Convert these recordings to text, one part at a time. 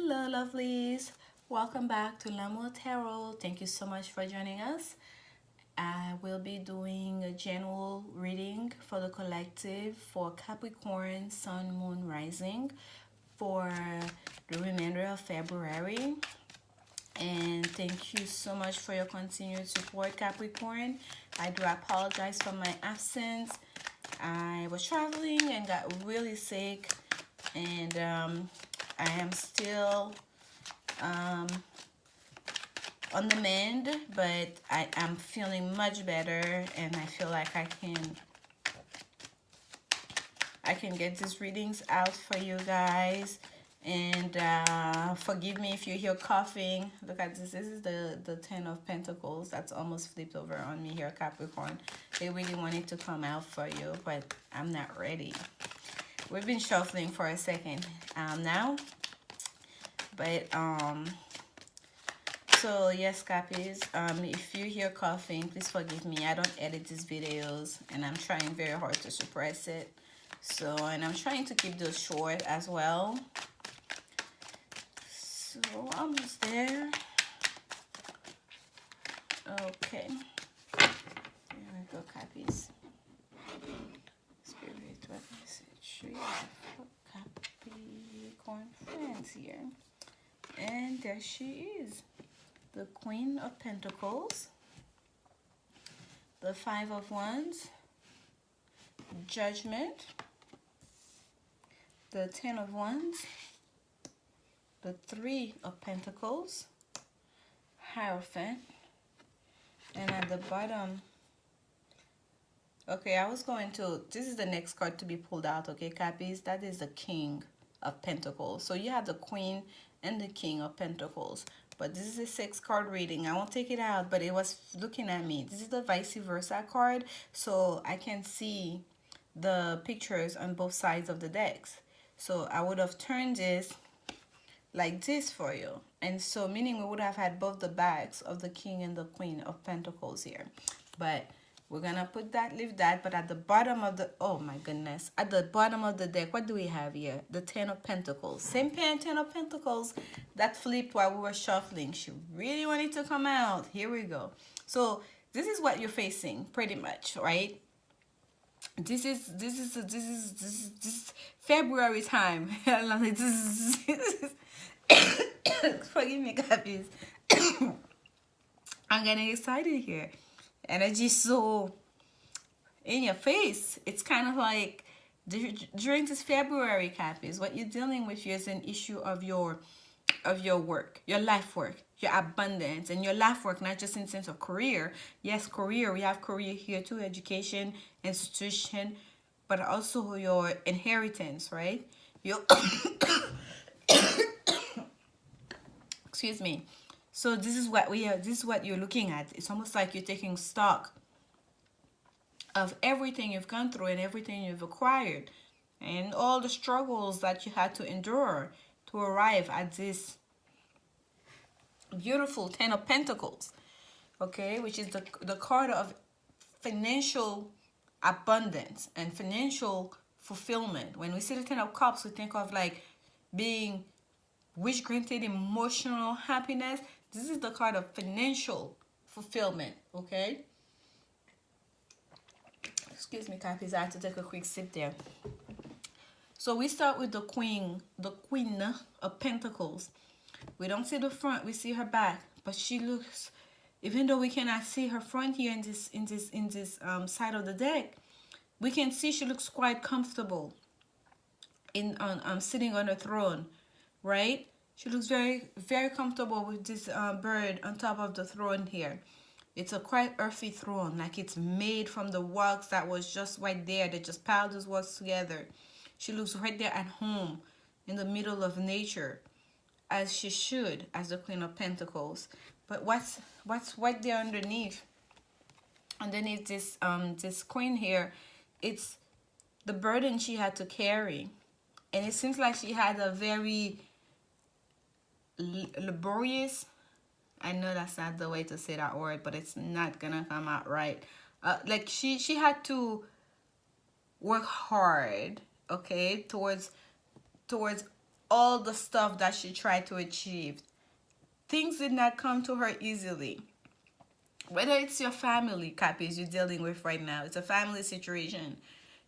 Hello, lovelies. Welcome back to Lanmou Tarot. Thank you so much for joining us. I will be doing a general reading for the collective for Capricorn, Sun, Moon, Rising for the remainder of February. And thank you so much for your continued support, Capricorn. I do apologize for my absence. I was traveling and got really sick, and I am still on the mend, but I am feeling much better, and I feel like I can get these readings out for you guys. And forgive me if you hear coughing. Look at this. This is the Ten of Pentacles. That's almost flipped over on me here, Capricorn. They really want it to come out for you, but I'm not ready. We've been shuffling for a second now. But so yes, Cappies, if you hear coughing, please forgive me. I don't edit these videos, and I'm trying very hard to suppress it. So, and I'm trying to keep those short as well. So almost there. Okay. Here we go, Cappies. Spirit, what message we have for Capricorn friends here? And there she is. The Queen of Pentacles. The Five of Wands. Judgment. The Ten of Wands. The Three of Pentacles. Hierophant. And at the bottom, okay, I was going to, this is the next card to be pulled out, okay, Cappies? That is the King of Pentacles. So you have the Queen and the King of Pentacles. But this is a 6-card reading. I won't take it out, but it was looking at me. This is the vice versa card, so I can see the pictures on both sides of the decks. So I would have turned this like this for you. And so meaning we would have had both the backs of the King and the Queen of Pentacles here. But we're gonna put that, leave that. But at the bottom of the, oh my goodness, at the bottom of the deck, what do we have here? The Ten of Pentacles. Same pair, Ten of Pentacles that flipped while we were shuffling. She really wanted to come out. Here we go. So this is what you're facing pretty much, right? This is February time. Forgive me, Cappies. I'm getting excited here. Energy so in your face. It's kind of like during this February, Cappies, what you're dealing with here is an issue of your work, your life work, your abundance, and your life work, not just in sense of career. Yes, career, we have career here too, education, institution, but also your inheritance, right? Your excuse me. So this is what we are, this is what you're looking at. It's almost like you're taking stock of everything you've gone through and everything you've acquired and all the struggles that you had to endure to arrive at this beautiful Ten of Pentacles, okay, which is the card of financial abundance and financial fulfillment. When we see the Ten of Cups, we think of like being wish granted emotional happiness. This is the card of financial fulfillment, okay? Excuse me, Cappies, I had to take a quick sip there. So we start with the Queen of Pentacles. We don't see the front, we see her back, but she looks, even though we cannot see her front here in this side of the deck, we can see she looks quite comfortable in sitting on a throne, right? She looks very, very comfortable with this bird on top of the throne here. It's a quite earthy throne, like it's made from the rocks that was just right there. They just piled those rocks together. She looks right there at home in the middle of nature, as she should, as the Queen of Pentacles. But what's right there underneath? Underneath this this queen here, it's the burden she had to carry, and it seems like she had a very laborious, I know that's not the way to say that word, but it's not gonna come out right. Like she had to work hard, okay, towards all the stuff that she tried to achieve. Things did not come to her easily. Whether it's your family, Cappies, you're dealing with right now, it's a family situation.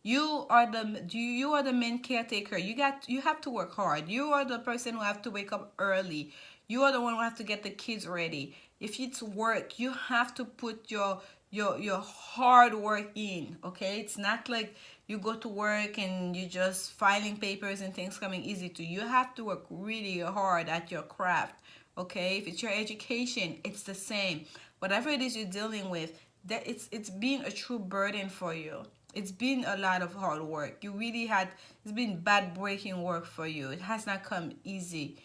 You are the main caretaker. You have to work hard. You are the person who have to wake up early. You are the one who have to get the kids ready. If it's work, you have to put your hard work in. Okay, it's not like you go to work and you just filing papers and things coming easy to you. You have to work really hard at your craft. Okay, if it's your education, it's the same. Whatever it is you're dealing with, that it's been a true burden for you. It's been a lot of hard work. It's been bad breaking work for you. It has not come easily.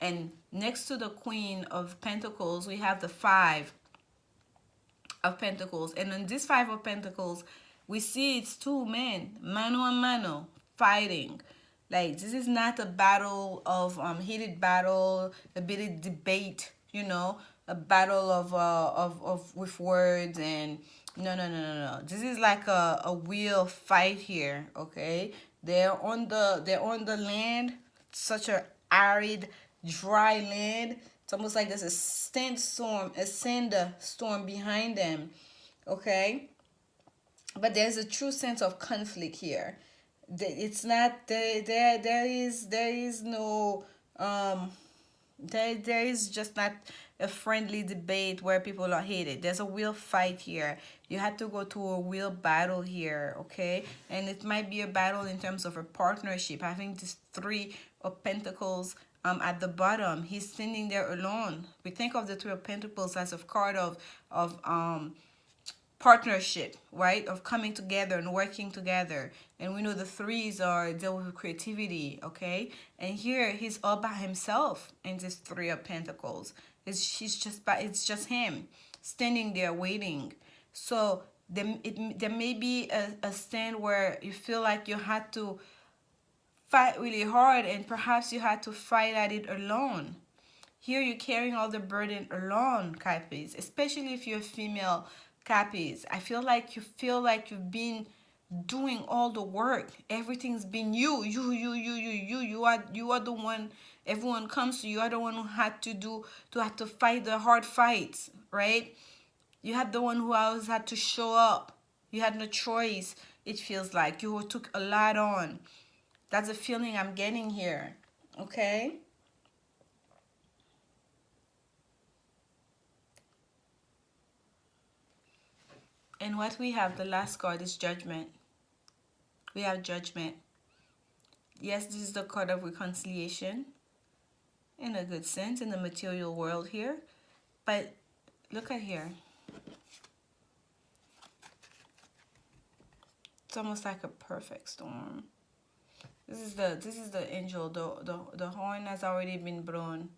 And next to the Queen of Pentacles, we have the Five of Pentacles. And in this Five of Pentacles, we see it's two men, mano a mano, fighting. Like, this is not a battle of heated battle, a bit of debate, a battle of with words and no. This is like a real fight here, okay? They're on the land, such a arid, dry land. It's almost like there's a sandstorm behind them, okay? But there's a true sense of conflict here. It's not there is no there is just not a friendly debate where people are hated. There's a real fight here. You had to go to a real battle here, okay? And it might be a battle in terms of a partnership. Having this Three of Pentacles at the bottom, he's standing there alone. We think of the Three of Pentacles as a card of partnership, right? Of coming together and working together. And we know the threes are deal with creativity, okay? And here he's all by himself in this Three of Pentacles. It's just him standing there waiting. So there may be a stand where you feel like you had to fight really hard, and perhaps you had to fight at it alone. Here you're carrying all the burden alone, Cappies, especially if you're a female Cappies. I feel like you've been doing all the work. Everything's been you. You are the one. Everyone comes to you. You are the one who had to fight the hard fights, right? You had the one who always had to show up. You had no choice. It feels like you took a lot on. That's the feeling I'm getting here, okay? And what we have, the last card, is Judgment. We have Judgment. Yes, this is the card of reconciliation in a good sense in the material world here. But look at here. It's almost like a perfect storm. This is the angel. The horn has already been blown.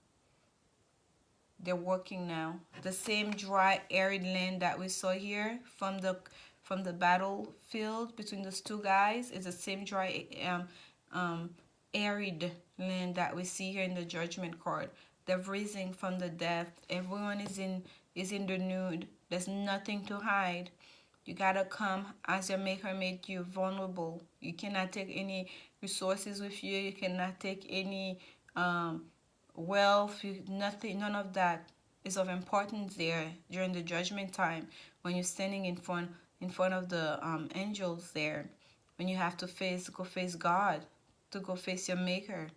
They're working now. The same dry, arid land that we saw here from the battlefield between those two guys is the same dry, arid land that we see here in the Judgment card. They're rising from the depth. Everyone is in the nude. There's nothing to hide. You gotta come as your maker made you, vulnerable. You cannot take any resources with you. You cannot take any wealth. Nothing. None of that is of importance there during the Judgment time when you're standing in front of the angels there. When you have to go face God, to go face your maker,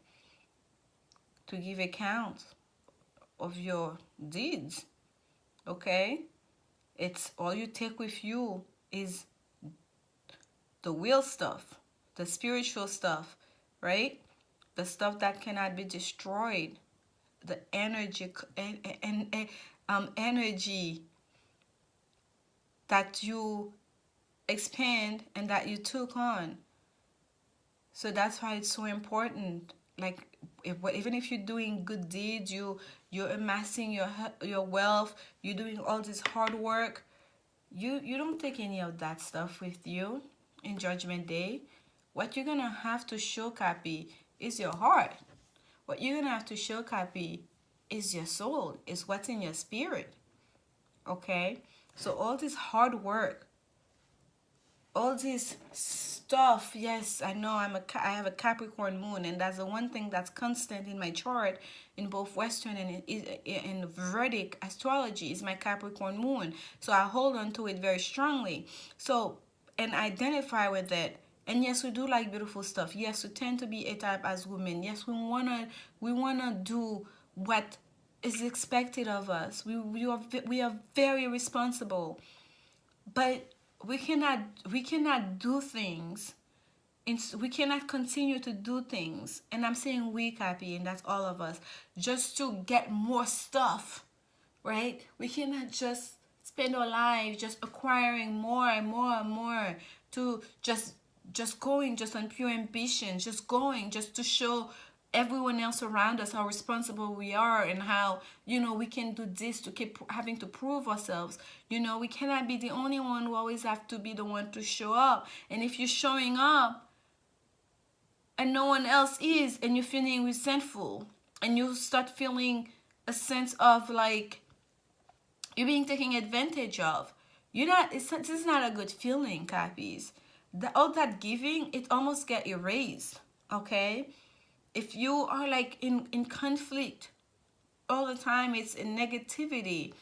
to give account of your deeds. Okay? It's all you take with you is the real stuff, the spiritual stuff, right? The stuff that cannot be destroyed, the energy energy that you expand and that you took on. So that's why it's so important. Like, even if you're doing good deeds, you're amassing your wealth, you're doing all this hard work, you don't take any of that stuff with you in Judgment Day. What you're gonna have to show, Cappy, is your heart. What you're gonna have to show, Cappy, is your soul, is what's in your spirit. Okay? So all this hard work, all this stuff. Yes, I know I have a Capricorn moon, and that's the one thing that's constant in my chart in both Western and in Vedic astrology is my Capricorn moon. So I hold on to it very strongly. So, and identify with it. And yes, we do like beautiful stuff. Yes, we tend to be a type as women. Yes, we wanna do what is expected of us. We are very responsible, but we cannot do things, and we cannot continue to do things. And I'm saying we, Cappy, and that's all of us, just to get more stuff, right? We cannot just spend our lives just acquiring more and more and more, to just going just on pure ambition, just going just to show everyone else around us how responsible we are, and how, we can do this, to keep having to prove ourselves. We cannot be the only one who always have to be the one to show up. And if you're showing up and no one else is, and you're feeling resentful, and you start feeling a sense of like you're being taken advantage of, this is not a good feeling, Cappies. All that giving, it almost get erased, okay? If you are like in conflict all the time, it's in negativity.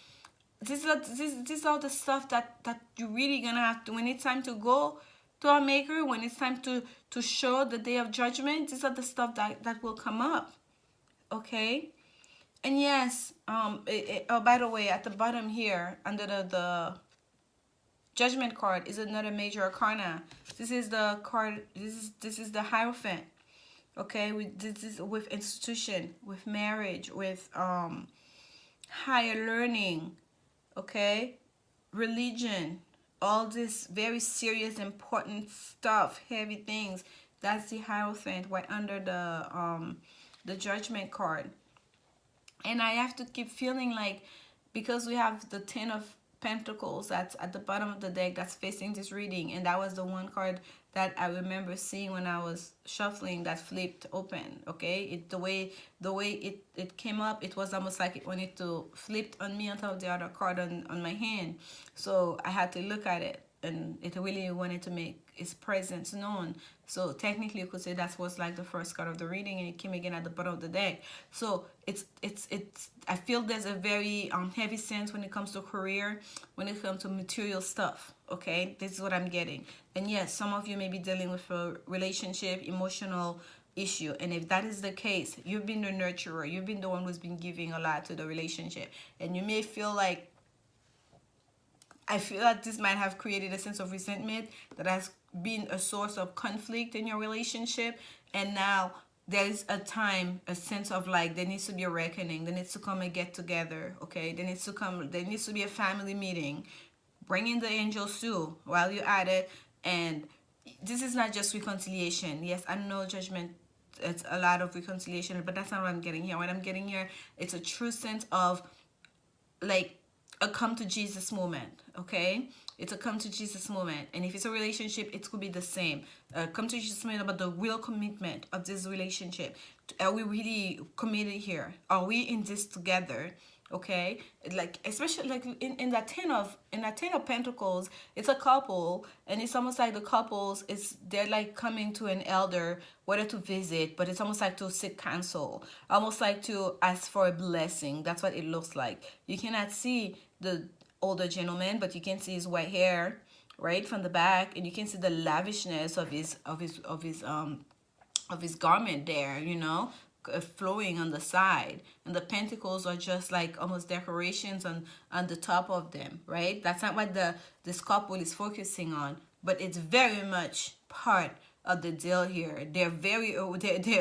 This is all the stuff that you're really gonna have to, when it's time to go to our maker, when it's time to show the day of judgment, these are the stuff that will come up, okay? And yes, oh, by the way, at the bottom here, under the judgment card, is another major arcana. This is the card, this is the Hierophant. Okay, this is with institution, with marriage, with higher learning, okay, religion, all this very serious, important stuff, heavy things. That's the Hierophant right under the Judgment card. And I have to keep feeling like, because we have the Ten of Pentacles that's at the bottom of the deck that's facing this reading, and that was the one card that I remember seeing when I was shuffling that flipped open, okay? The way it came up, it was almost like it wanted to flip on me on top of the other card on my hand. So I had to look at it, and it really wanted to make its presence known. So technically you could say that was like the first card of the reading, and it came again at the bottom of the deck. So it's I feel there's a very heavy sense when it comes to career, when it comes to material stuff, okay? This is what I'm getting. And yes, some of you may be dealing with a relationship, emotional issue, and if that is the case, you've been the nurturer, you've been the one who's been giving a lot to the relationship, and you may feel like, I feel that this might have created a sense of resentment that has been a source of conflict in your relationship. And now there is a sense of like, there needs to be a reckoning. There needs to come and get together, okay? There needs to be a family meeting. Bring in the angels too while you're at it. And this is not just reconciliation. Yes, I know judgment, it's a lot of reconciliation, but that's not what I'm getting here. What I'm getting here, it's a true sense of like, a come to Jesus moment, okay? It's a come to Jesus moment. And if it's a relationship, it could be the same. Come to Jesus moment about the real commitment of this relationship. Are we really committed here? Are we in this together? Okay, like especially like in that ten of Pentacles, it's a couple, and it's almost like the couples, they're like coming to an elder, whether to visit, but it's almost like to seek counsel, almost like to ask for a blessing. That's what it looks like. You cannot see the older gentleman, but you can see his white hair right from the back, and you can see the lavishness of his garment there, flowing on the side, and the pentacles are just like almost decorations on the top of them, right? That's not what this couple is focusing on, but it's very much part of the deal here. They're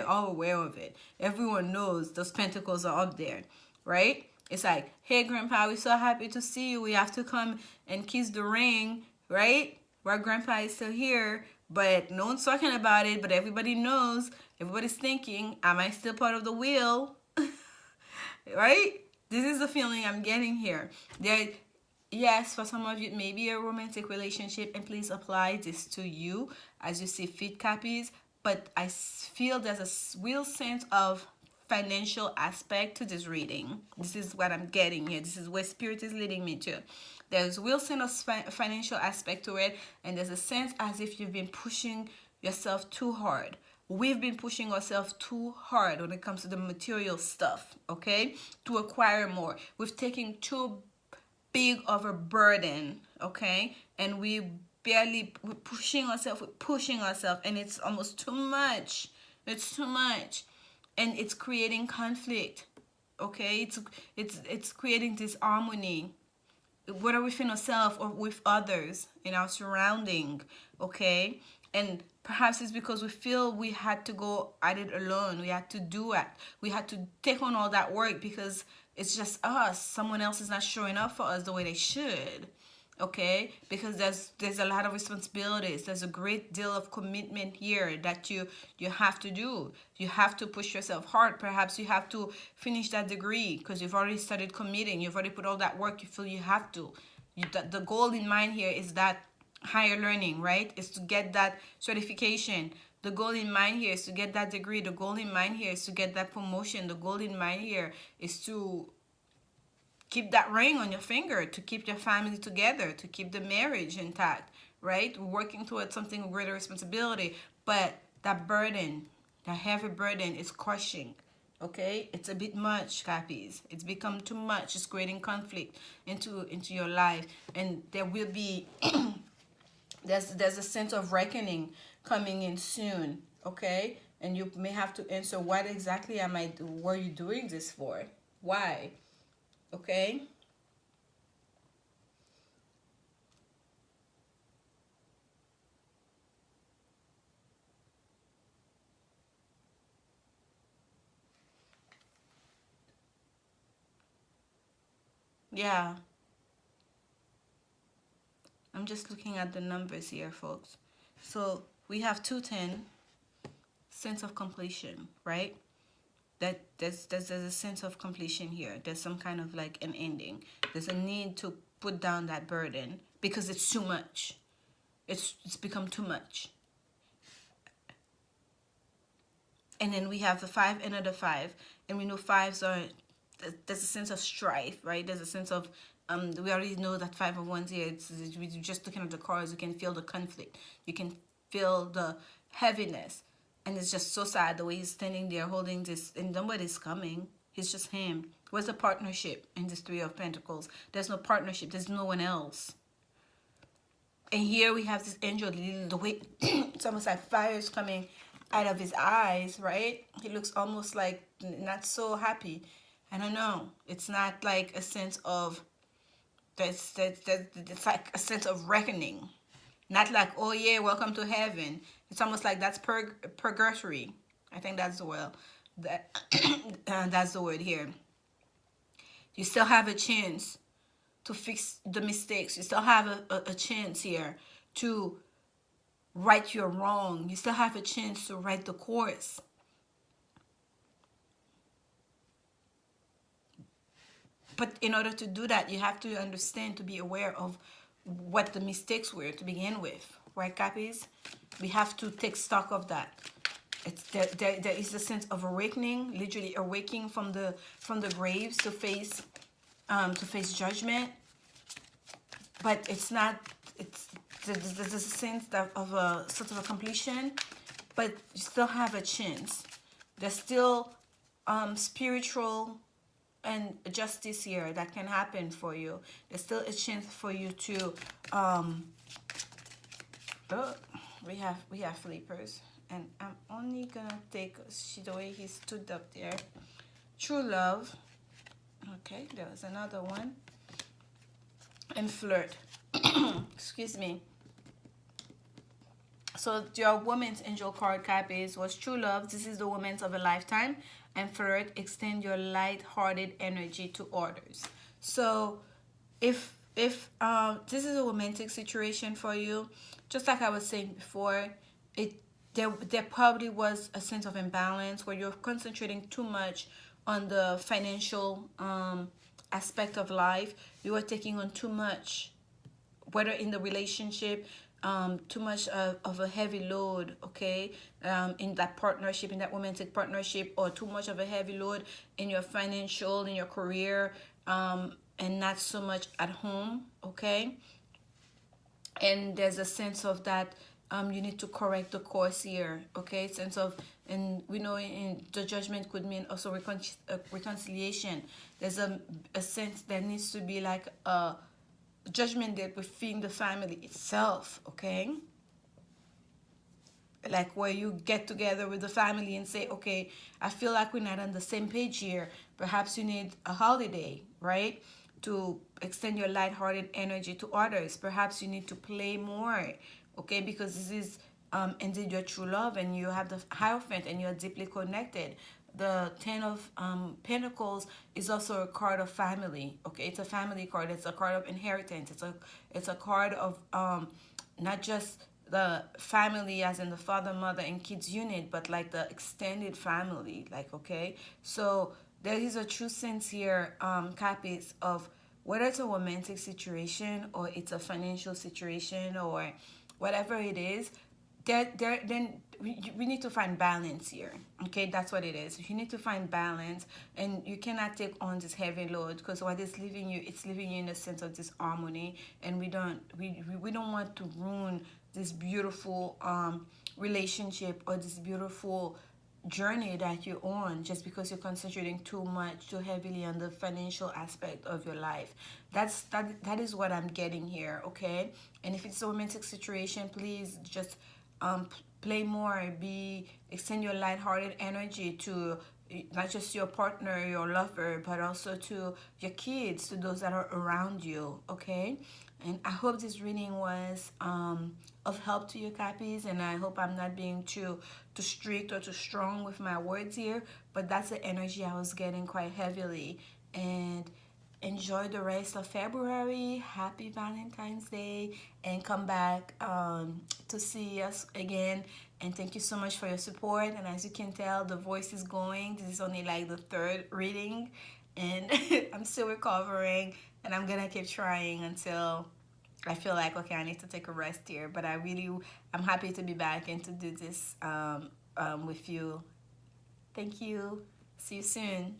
all aware of it. Everyone knows those pentacles are up there, right? It's like, hey grandpa, we're so happy to see you, we have to come and kiss the ring, right? While grandpa is still here, but no one's talking about it, but everybody knows, everybody's thinking, am I still part of the wheel? Right? This is the feeling I'm getting here. Yes, for some of you, it may be a romantic relationship, and please apply this to you as you see fit, Cappies. But I feel there's a real sense of financial aspect to this reading. This is what I'm getting here. This is where spirit is leading me to. There's real sense of financial aspect to it, and there's a sense as if you've been pushing yourself too hard. We've been pushing ourselves too hard when it comes to the material stuff, okay, to acquire more. We've taken too big of a burden, okay, and we're pushing ourselves, and it's almost too much. It's too much, and it's creating conflict, okay. It's creating disharmony, whether within ourselves or with others in our surrounding, okay. And perhaps it's because we feel we had to go at it alone. We had to do it. We had to take on all that work because it's just us. Someone else is not showing up for us the way they should, okay. Because there's a lot of responsibilities. There's a great deal of commitment here that you have to do. You have to push yourself hard. Perhaps you have to finish that degree because you've already started committing. You've already put all that work. You feel you have to. The goal in mind here is that higher learning, right? Is to get that certification. The goal in mind here is to get that degree. The goal in mind here is to get that promotion. The goal in mind here is to keep that ring on your finger, to keep your family together, to keep the marriage intact, right? Working towards something with greater responsibility. But that burden, that heavy burden is crushing, okay. It's a bit much, Cappies. It's become too much. It's creating conflict into your life, and there will be there's a sense of reckoning coming in soon, okay. And you may have to answer, what exactly were you doing this for? Why? Okay. Yeah, I'm just looking at the numbers here, folks. So we have 210, sense of completion, right? That there's a sense of completion here. There's some kind of like an ending. There's a need to put down that burden because it's too much. It's become too much. And then we have the 5, another 5, and we know 5s are, there's a sense of strife, right? There's a sense of we already know that 5 of Wands here. We're just looking at the cards. You can feel the conflict. You can feel the heaviness, and it's just so sad the way he's standing there holding this, and nobody's coming. It's just him. Where's the partnership in this 3 of Pentacles? There's no partnership. There's no one else. And here we have this angel, the way it's almost like fire is coming out of his eyes, right? He looks almost like not so happy. I don't know. It's not like a sense of it's like a sense of reckoning. Not like, oh yeah, welcome to heaven. It's almost like that's purgatory. I think that's the word. That's the word here. You still have a chance to fix the mistakes. You still have a chance here to right your wrong. You still have a chance to right the course. But in order to do that, you have to understand, to be aware of what the mistakes were to begin with. Right, Cappies? We have to take stock of that. There is a sense of awakening, literally awakening from the graves to face judgment. But it's not. There's a sense of a sort of a completion, but you still have a chance. There's still spiritual and justice here that can happen for you. There's still a chance for you to we have flippers, and I'm only gonna take the way he stood up there. True love. Okay, there was another one. And flirt. Excuse me. So your woman's angel card, Cappies, was true love. This is the woman's of a lifetime. And flirt, extend your light-hearted energy to others. So if this is a romantic situation for you, just like I was saying before, there probably was a sense of imbalance where you're concentrating too much on the financial aspect of life. You are taking on too much, whether in the relationship, too much of a heavy load, okay, in that partnership, in that romantic partnership, or too much of a heavy load in your financial, in your career, and not so much at home, okay. And there's a sense of that, you need to correct the course here, okay, sense of, and we know in the judgment could mean also reconciliation. There's a sense there needs to be like a judgment that within the family itself, okay, like where you get together with the family and say, okay, I feel like we're not on the same page here. Perhaps you need a holiday, right? To extend your lighthearted energy to others. Perhaps you need to play more, okay? Because this is indeed your true love, and you have the Hierophant, and you're deeply connected. The Ten of Pentacles is also a card of family, okay? It's a family card. It's a card of inheritance. It's a card of not just the family as in the father, mother, and kids unit, but like the extended family, like, okay. So there is a true sense here, Capis, of whether it's a romantic situation or it's a financial situation or whatever it is, then we need to find balance here, okay. That's what it is. You need to find balance, and you cannot take on this heavy load, because what is leaving you, it's leaving you in a sense of disharmony, and we don't want to ruin this beautiful relationship or this beautiful journey that you're on, just because you're concentrating too heavily on the financial aspect of your life. That is what I'm getting here, okay. And if it's a romantic situation, please just um play more, be extend your lighthearted energy to not just your partner, your lover, but also to your kids, to those that are around you, okay. And I hope this reading was of help to you, Cappies, and I hope I'm not being too strict or too strong with my words here, but that's the energy I was getting quite heavily. And enjoy the rest of February. Happy Valentine's Day, and come back to see us again. And thank you so much for your support. And as you can tell, the voice is going. This is only like the third reading, and I'm still recovering, and I'm gonna keep trying until I feel like, okay, I need to take a rest here. But I'm happy to be back and to do this with you. Thank you. See you soon.